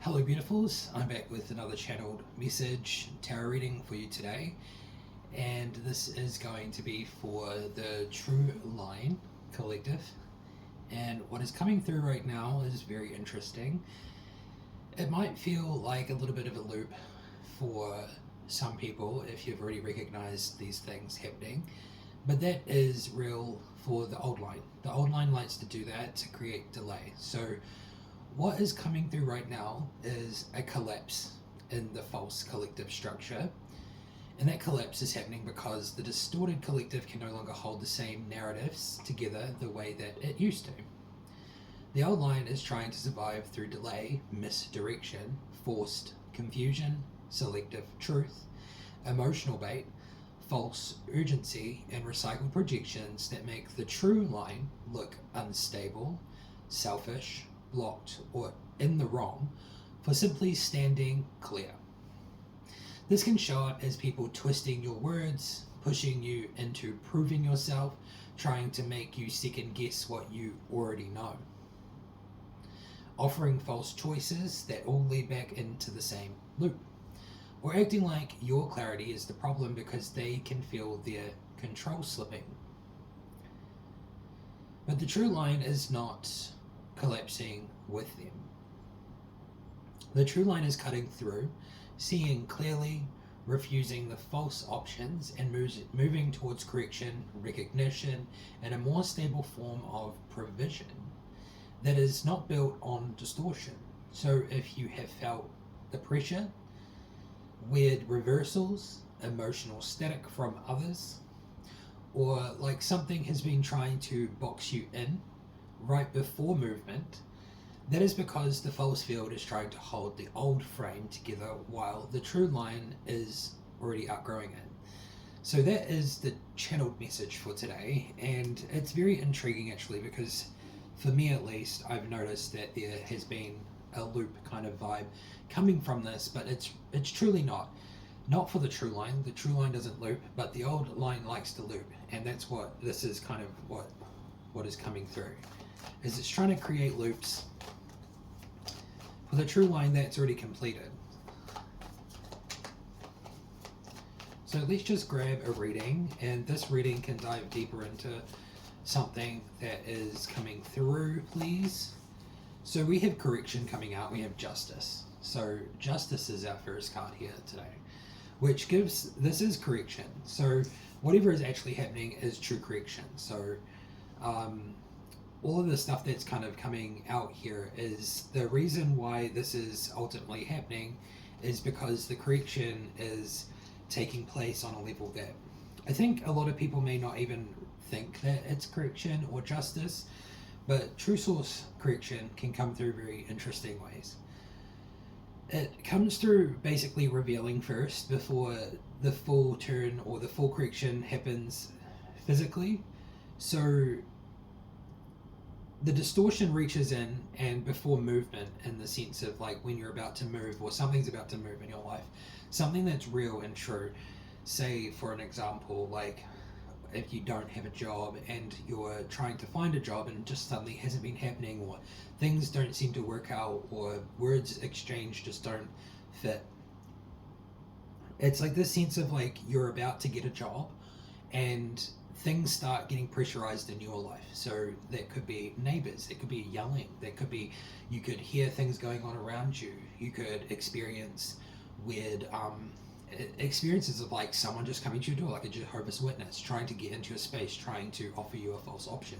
Hello, beautifuls. I'm back with another channeled message tarot reading for you today, and this is going to be for the True Line Collective. And what is coming through right now is very interesting. It might feel like a little bit of a loop for some people if you've already recognized these things happening, but that is real for the old line. The old line likes to do that to create delay. So what is coming through right now is a collapse in the false collective structure. And that collapse is happening because the distorted collective can no longer hold the same narratives together the way that it used to. The old line is trying to survive through delay, misdirection, forced confusion, selective truth, emotional bait, false urgency, and recycled projections that make the true line look unstable, selfish, blocked, or in the wrong for simply standing clear. This can show up as people twisting your words, pushing you into proving yourself, trying to make you second guess what you already know, offering false choices that all lead back into the same loop, or acting like your clarity is the problem because they can feel their control slipping. But the true line is not collapsing with them. The true line is cutting through, seeing clearly, refusing the false options, and moving towards correction, recognition, and a more stable form of provision that is not built on distortion. So if you have felt the pressure, weird reversals, emotional static from others, or like something has been trying to box you in right before movement, that is because the false field is trying to hold the old frame together while the true line is already outgrowing it. So that is the channeled message for today, and it's very intriguing actually because for me at least, I've noticed that there has been a loop kind of vibe coming from this, but it's truly not for the true line. The true line doesn't loop, but the old line likes to loop, and that's what this is kind of what is coming through. Is it's trying to create loops for the true line that's already completed. So let's just grab a reading, and this reading can dive deeper into something that is coming through, please. So we have correction coming out, we have justice. So justice is our first card here today, which gives, this is correction. So whatever is actually happening is true correction. So all of the stuff that's kind of coming out here is the reason why this is ultimately happening is because the correction is taking place on a level that I think a lot of people may not even think that it's correction or justice, but true source correction can come through very interesting ways. It comes through basically revealing first before the full turn or the full correction happens physically. So the distortion reaches in and before movement, in the sense of like when you're about to move or something's about to move in your life, something that's real and true. Say for an example, like if you don't have a job and you're trying to find a job and just suddenly hasn't been happening, or things don't seem to work out, or words exchanged just don't fit. It's like this sense of like you're about to get a job and things start getting pressurized in your life. So that could be neighbors, it could be yelling, that could be, you could hear things going on around you, you could experience weird experiences of like someone just coming to your door, like a Jehovah's Witness trying to get into your space, trying to offer you a false option.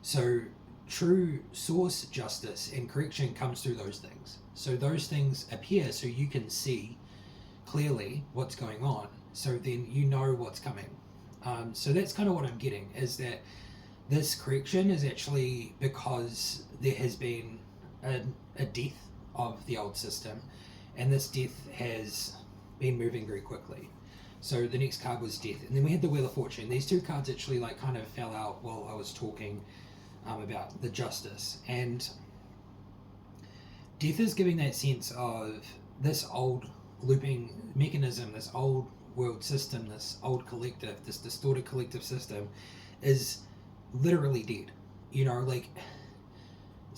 So true source justice and correction comes through those things. So those things appear so you can see clearly what's going on, so then you know what's coming. So that's kind of what I'm getting, is that this correction is actually because there has been a death of the old system, and this death has been moving very quickly. So the next card was death, and then we had the Wheel of Fortune. These two cards actually like kind of fell out while I was talking about the justice, and death is giving that sense of this old looping mechanism, this old world system, this old collective, this distorted collective system is literally dead. You know, like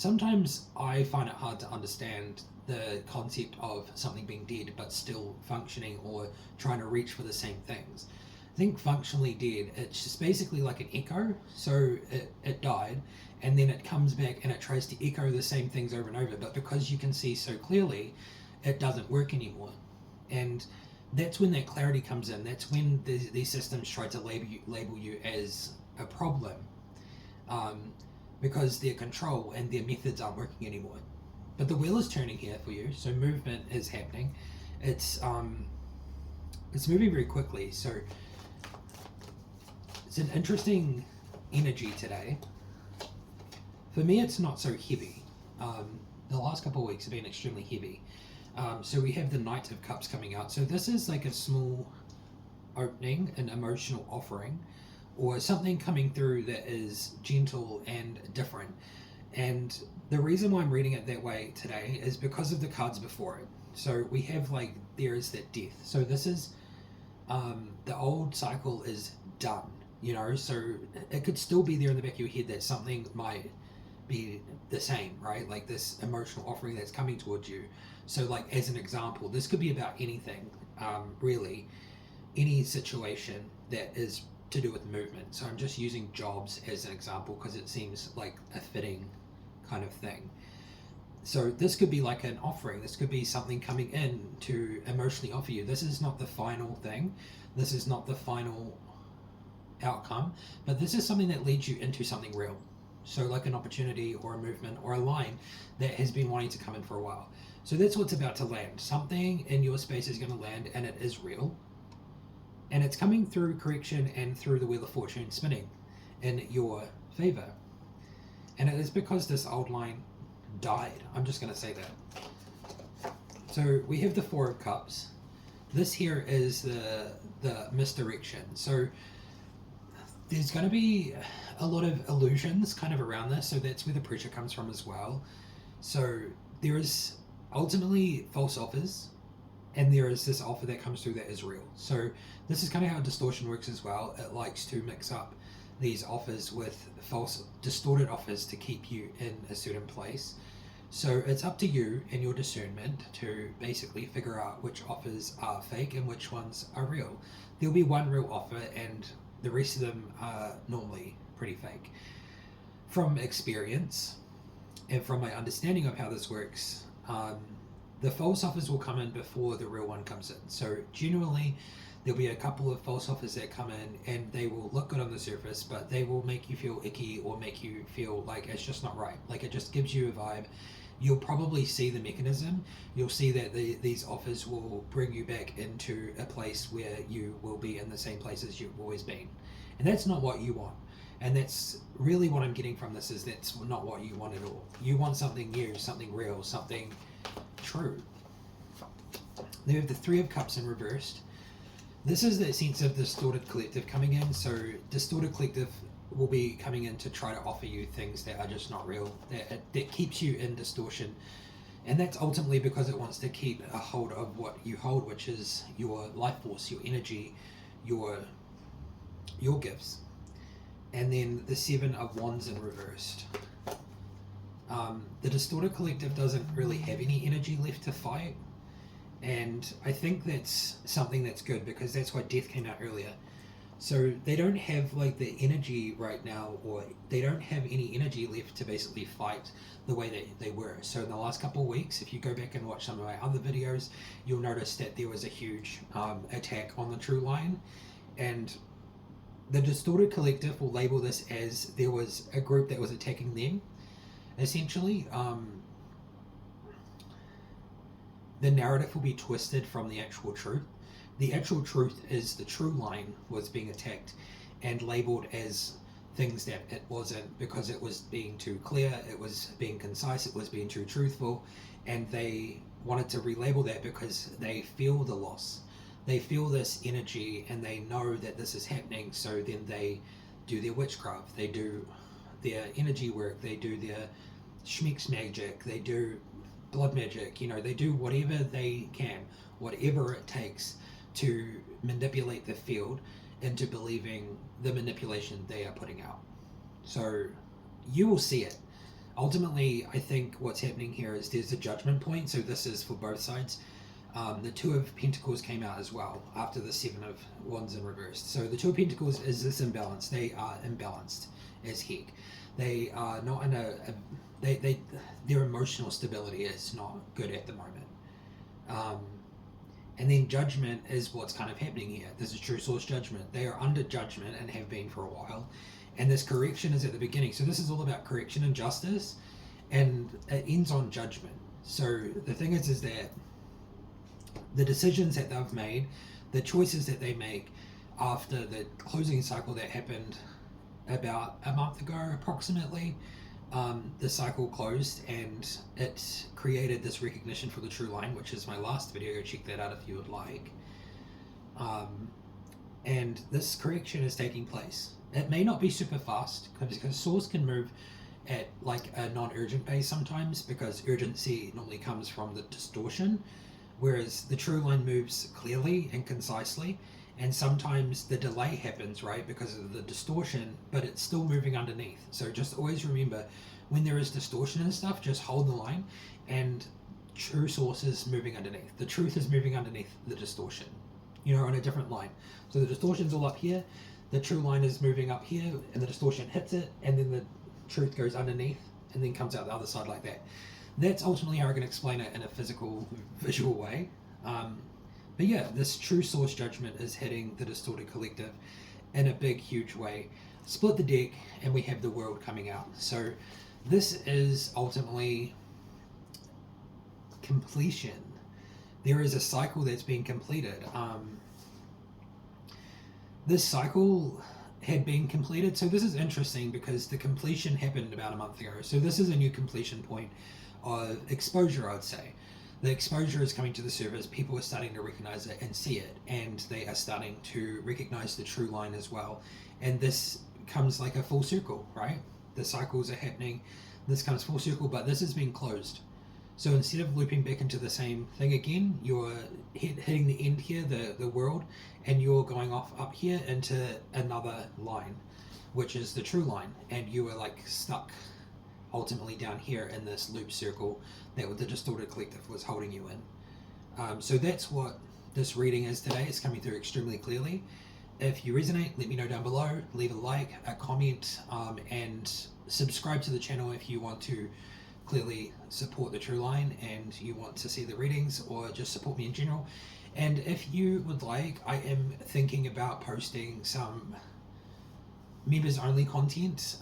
sometimes I find it hard to understand the concept of something being dead but still functioning or trying to reach for the same things. I think functionally dead, it's just basically like an echo. So it died and then it comes back and it tries to echo the same things over and over, but because you can see so clearly, it doesn't work anymore. And that's when that clarity comes in. That's when these systems try to label you as a problem, um, because their control and their methods aren't working anymore. But the wheel is turning here for you, so movement is happening. It's moving very quickly. So it's an interesting energy today. For me, it's not so heavy. The last couple of weeks have been extremely heavy. So we have the Knight of Cups coming out. So this is like a small opening, an emotional offering, or something coming through that is gentle and different. And the reason why I'm reading it that way today is because of the cards before it. So we have like, there is that death. So this is, the old cycle is done, you know, so it could still be there in the back of your head that something might be the same, right? Like this emotional offering that's coming towards you. So like, as an example, this could be about anything, really, any situation that is to do with movement. So I'm just using jobs as an example because it seems like a fitting kind of thing. So this could be like an offering. This could be something coming in to emotionally offer you. This is not the final thing. This is not the final outcome, but this is something that leads you into something real. So like an opportunity or a movement or a line that has been wanting to come in for a while. So that's what's about to land. Something in your space is going to land and it is real. And it's coming through correction and through the Wheel of Fortune spinning in your favor. And it is because this old line died. I'm just going to say that. So we have the Four of Cups. This here is the misdirection. So there's going to be a lot of illusions kind of around this. So that's where the pressure comes from as well. So there is ultimately false offers, and there is this offer that comes through that is real. So this is kind of how distortion works as well. It likes to mix up these offers with false, distorted offers to keep you in a certain place. So it's up to you and your discernment to basically figure out which offers are fake and which ones are real. There'll be one real offer and the rest of them are normally pretty fake. From experience and from my understanding of how this works, the false offers will come in before the real one comes in. So generally, there'll be a couple of false offers that come in and they will look good on the surface, but they will make you feel icky or make you feel like it's just not right. Like it just gives you a vibe. You'll probably see the mechanism. You'll see that these offers will bring you back into a place where you will be in the same place as you've always been. And that's not what you want. And that's really what I'm getting from this, is that's not what you want at all. You want something new, something real, something true. Then we have the Three of Cups in reversed. This is the sense of distorted collective coming in. So distorted collective will be coming in to try to offer you things that are just not real, that keeps you in distortion. And that's ultimately because it wants to keep a hold of what you hold, which is your life force, your energy, your gifts. And then the Seven of Wands in reversed. The distorted collective doesn't really have any energy left to fight. And I think that's something that's good, because that's why Death came out earlier. So they don't have like the energy right now, or they don't have any energy left to basically fight the way that they were. So in the last couple of weeks, if you go back and watch some of my other videos, you'll notice that there was a huge attack on the True Line. And the distorted collective will label this as there was a group that was attacking them. Essentially, the narrative will be twisted from the actual truth. The actual truth is the True Line was being attacked and labeled as things that it wasn't, because it was being too clear, it was being concise, it was being too truthful, and they wanted to relabel that because they feel the loss. They feel this energy and they know that this is happening, so then they do their witchcraft, they do their energy work, they do their schmeeks magic, they do blood magic, you know, they do whatever they can, whatever it takes to manipulate the field into believing the manipulation they are putting out. So you will see it. ultimately, I think what's happening here is there's a judgment point. So this is for both sides. The Two of Pentacles came out as well after the Seven of Wands in reversed. So the Two of Pentacles is this imbalance. They are imbalanced as heck. They are not in their emotional stability is not good at the moment. And then judgment is what's kind of happening here. This is true source judgment. They are under judgment and have been for a while. And this correction is at the beginning. So this is all about correction and justice. And it ends on judgment. So the thing is that the decisions that they've made, the choices that they make after the closing cycle that happened about a month ago approximately, the cycle closed and it created this recognition for the true line, which is my last video. Go check that out if you would like. And this correction is taking place. It may not be super fast because Source can move at like a non-urgent pace sometimes, because urgency normally comes from the distortion, whereas the true line moves clearly and concisely. And sometimes the delay happens, right, because of the distortion, but it's still moving underneath. So just always remember, when there is distortion and stuff, just hold the line, and true source is moving underneath. The truth is moving underneath the distortion, you know, on a different line. So the distortion's all up here, the true line is moving up here, and the distortion hits it, and then the truth goes underneath, and then comes out the other side like that. That's ultimately how I can explain it in a physical, visual way. But yeah, this true source judgment is hitting the distorted collective in a big, huge way. Split the deck, and we have the world coming out. So this is ultimately completion. There is a cycle that's being completed. This cycle had been completed. So this is interesting because the completion happened about a month ago. So this is a new completion point of exposure, I'd say. The exposure is coming to the surface. People are starting to recognize it and see it, and they are starting to recognize the true line as well. And this comes like a full circle, right? The cycles are happening. This comes full circle, but this has been closed. So instead of looping back into the same thing again, you're hitting the end here, the world, and you're going off up here into another line, which is the true line. And you are like stuck ultimately down here in this loop circle that the distorted collective was holding you in. So that's what this reading is today. It's coming through extremely clearly. If you resonate, let me know down below. Leave a like, a comment, and subscribe to the channel if you want to clearly support the true line and you want to see the readings, or just support me in general. And if you would like, I am thinking about posting some members only content.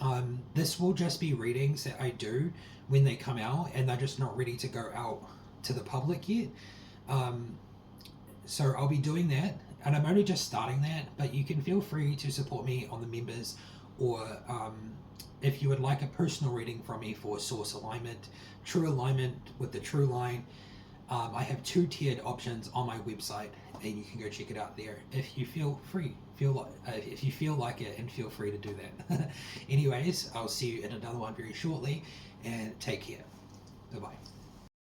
This will just be readings that I do when they come out, and they're just not ready to go out to the public yet. So I'll be doing that, and I'm only just starting that, but you can feel free to support me on the members, or if you would like a personal reading from me for source alignment, true alignment with the true line. I have 2 tiered options on my website, and you can go check it out there if you feel like it, and feel free to do that. Anyways, I'll see you in another one very shortly, and take care. Bye bye.